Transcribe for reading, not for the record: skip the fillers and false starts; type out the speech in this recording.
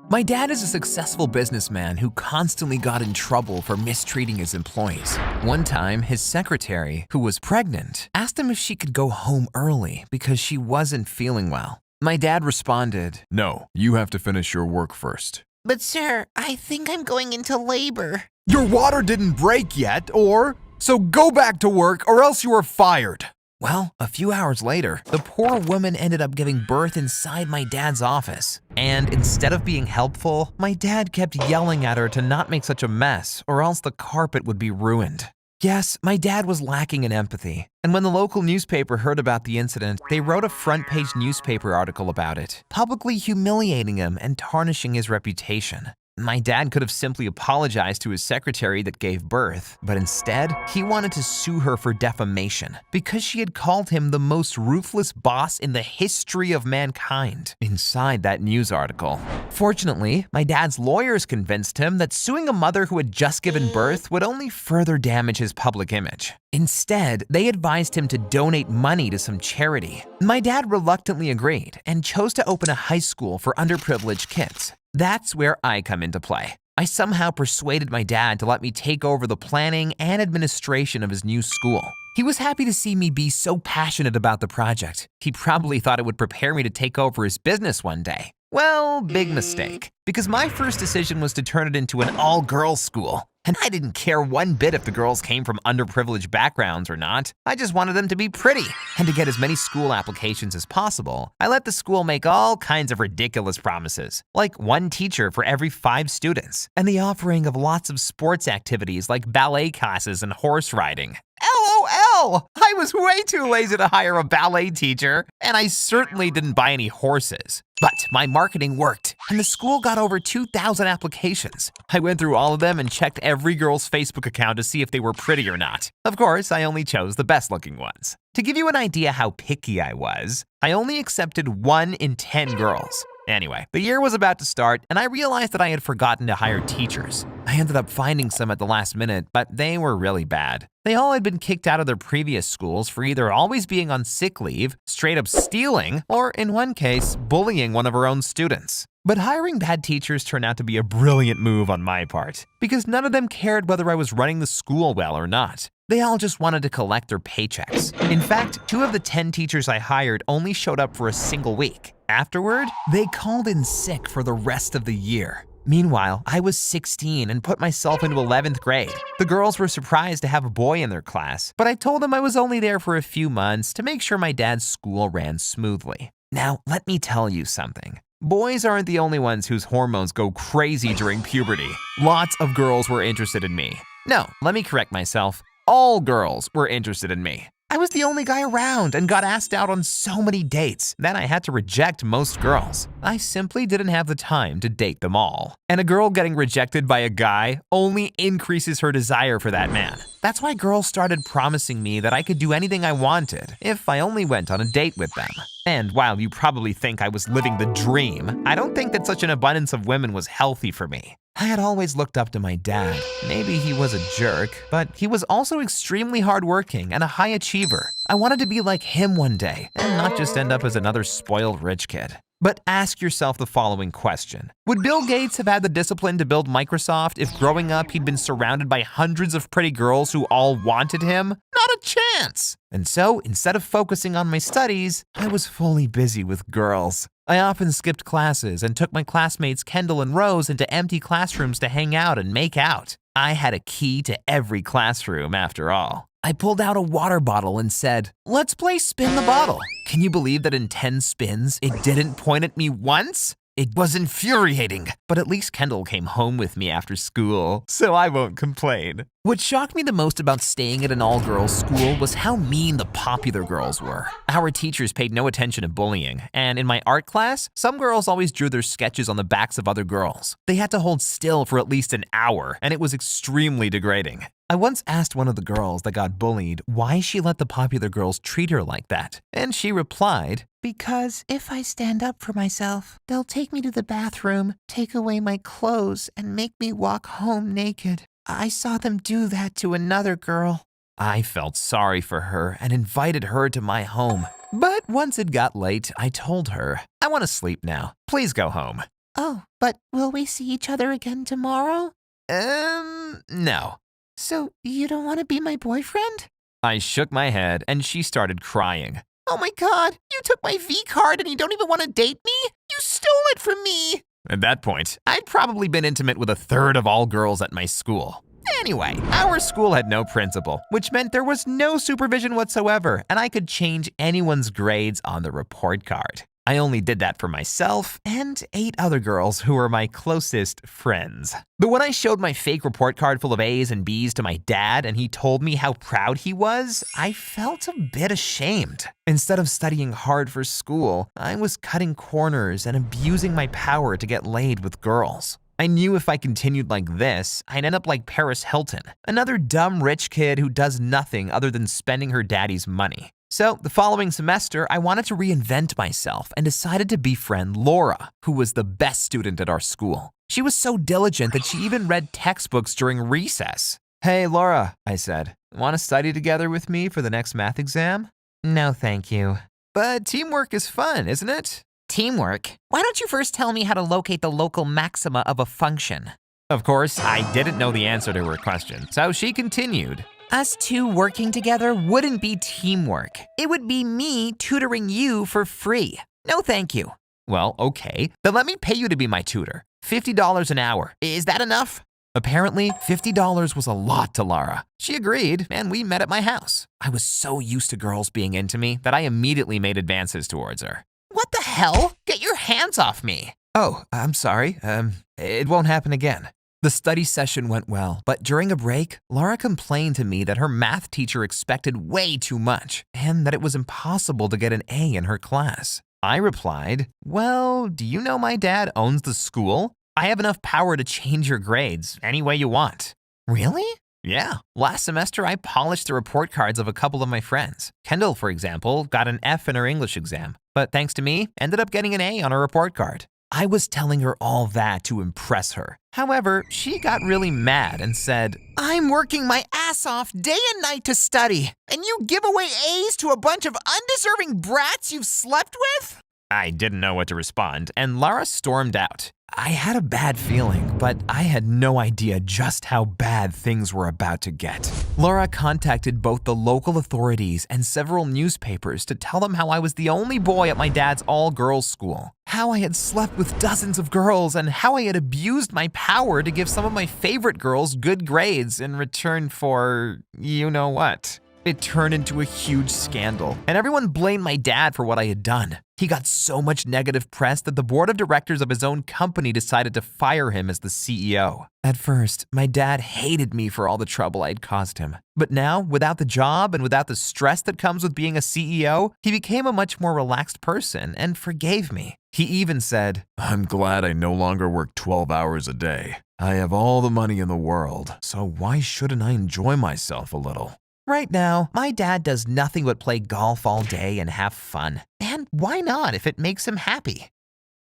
My dad is a successful businessman who constantly got in trouble for mistreating his employees. One time, his secretary, who was pregnant, asked him if she could go home early because she wasn't feeling well. My dad responded, "No, you have to finish your work first." But sir, I think I'm going into labor. Your water didn't break yet, so go back to work or else you are fired. Well, a few hours later, the poor woman ended up giving birth inside my dad's office. And instead of being helpful, my dad kept yelling at her to not make such a mess or else the carpet would be ruined. Yes, my dad was lacking in empathy. And when the local newspaper heard about the incident, they wrote a front-page newspaper article about it, publicly humiliating him and tarnishing his reputation. My dad could have simply apologized to his secretary that gave birth, but instead, he wanted to sue her for defamation because she had called him the most ruthless boss in the history of mankind inside that news article. Fortunately, my dad's lawyers convinced him that suing a mother who had just given birth would only further damage his public image. Instead, they advised him to donate money to some charity. My dad reluctantly agreed and chose to open a high school for underprivileged kids. That's where I come into play. I somehow persuaded my dad to let me take over the planning and administration of his new school. He was happy to see me be so passionate about the project. He probably thought it would prepare me to take over his business one day. Well, big mistake, because my first decision was to turn it into an all-girls school. And I didn't care one bit if the girls came from underprivileged backgrounds or not. I just wanted them to be pretty. And to get as many school applications as possible, I let the school make all kinds of ridiculous promises, like one teacher for every 5 students, and the offering of lots of sports activities like ballet classes and horse riding. LOL! I was way too lazy to hire a ballet teacher, and I certainly didn't buy any horses. But my marketing worked, and the school got over 2,000 applications. I went through all of them and checked every girl's Facebook account to see if they were pretty or not. Of course, I only chose the best-looking ones. To give you an idea how picky I was, I only accepted 1 in 10 girls. Anyway, the year was about to start, and I realized that I had forgotten to hire teachers. I ended up finding some at the last minute, but they were really bad. They all had been kicked out of their previous schools for either always being on sick leave, straight up stealing, or in one case, bullying one of our own students. But hiring bad teachers turned out to be a brilliant move on my part, because none of them cared whether I was running the school well or not. They all just wanted to collect their paychecks. In fact, 2 of the 10 teachers I hired only showed up for a single week. Afterward, they called in sick for the rest of the year. Meanwhile, I was 16 and put myself into 11th grade. The girls were surprised to have a boy in their class, but I told them I was only there for a few months to make sure my dad's school ran smoothly. Now, let me tell you something. Boys aren't the only ones whose hormones go crazy during puberty. Lots of girls were interested in me. No, let me correct myself. All girls were interested in me. I was the only guy around and got asked out on so many dates that I had to reject most girls. I simply didn't have the time to date them all. And a girl getting rejected by a guy only increases her desire for that man. That's why girls started promising me that I could do anything I wanted if I only went on a date with them. And while you probably think I was living the dream, I don't think that such an abundance of women was healthy for me. I had always looked up to my dad. Maybe he was a jerk, but he was also extremely hardworking and a high achiever. I wanted to be like him one day and not just end up as another spoiled rich kid. But ask yourself the following question. Would Bill Gates have had the discipline to build Microsoft if growing up he'd been surrounded by hundreds of pretty girls who all wanted him? Not a chance! And so, instead of focusing on my studies, I was fully busy with girls. I often skipped classes and took my classmates Kendall and Rose into empty classrooms to hang out and make out. I had a key to every classroom after all. I pulled out a water bottle and said, "Let's play spin the bottle." Can you believe that in 10 spins, it didn't point at me once? It was infuriating, but at least Kendall came home with me after school, so I won't complain. What shocked me the most about staying at an all-girls school was how mean the popular girls were. Our teachers paid no attention to bullying, and in my art class, some girls always drew their sketches on the backs of other girls. They had to hold still for at least an hour, and it was extremely degrading. I once asked one of the girls that got bullied why she let the popular girls treat her like that, and she replied, "Because if I stand up for myself, they'll take me to the bathroom, take away my clothes, and make me walk home naked. I saw them do that to another girl." I felt sorry for her and invited her to my home. But once it got late, I told her, "I want to sleep now. Please go home." Oh, But will we see each other again tomorrow? No. So you don't want to be my boyfriend? I shook my head and she started crying. Oh my god, you took my V card and you don't even want to date me? You stole it from me! At that point, I'd probably been intimate with a third of all girls at my school. Anyway, our school had no principal, which meant there was no supervision whatsoever, and I could change anyone's grades on the report card. I only did that for myself and 8 other girls who were my closest friends. But when I showed my fake report card full of A's and B's to my dad and he told me how proud he was, I felt a bit ashamed. Instead of studying hard for school, I was cutting corners and abusing my power to get laid with girls. I knew if I continued like this, I'd end up like Paris Hilton, another dumb rich kid who does nothing other than spending her daddy's money. So the following semester, I wanted to reinvent myself and decided to befriend Laura, who was the best student at our school. She was so diligent that she even read textbooks during recess. Hey, Laura, I said, want to study together with me for the next math exam? No, thank you. But teamwork is fun, isn't it? Teamwork? Why don't you first tell me how to locate the local maxima of a function? Of course, I didn't know the answer to her question, so she continued. Us two working together wouldn't be teamwork. It would be me tutoring you for free. No, thank you. Well, okay, then let me pay you to be my tutor. $50 an hour. Is that enough? Apparently, $50 was a lot to Lara. She agreed, and we met at my house. I was so used to girls being into me that I immediately made advances towards her. What the hell? Get your hands off me. Oh, I'm sorry. It won't happen again. The study session went well, but during a break, Laura complained to me that her math teacher expected way too much and that it was impossible to get an A in her class. I replied, well, do you know my dad owns the school? I have enough power to change your grades any way you want. Really? Yeah. Last semester, I polished the report cards of a couple of my friends. Kendall, for example, got an F in her English exam, but thanks to me, ended up getting an A on her report card. I was telling her all that to impress her. However, she got really mad and said, I'm working my ass off day and night to study, and you give away A's to a bunch of undeserving brats you've slept with? I didn't know what to respond, and Lara stormed out. I had a bad feeling, but I had no idea just how bad things were about to get. Laura contacted both the local authorities and several newspapers to tell them how I was the only boy at my dad's all-girls school, how I had slept with dozens of girls, and how I had abused my power to give some of my favorite girls good grades in return for you-know-what. It turned into a huge scandal, and everyone blamed my dad for what I had done. He got so much negative press that the board of directors of his own company decided to fire him as the CEO. At first, my dad hated me for all the trouble I'd caused him. But now, without the job and without the stress that comes with being a CEO, he became a much more relaxed person and forgave me. He even said, I'm glad I no longer work 12 hours a day. I have all the money in the world, so why shouldn't I enjoy myself a little? Right now, my dad does nothing but play golf all day and have fun. And why not if it makes him happy?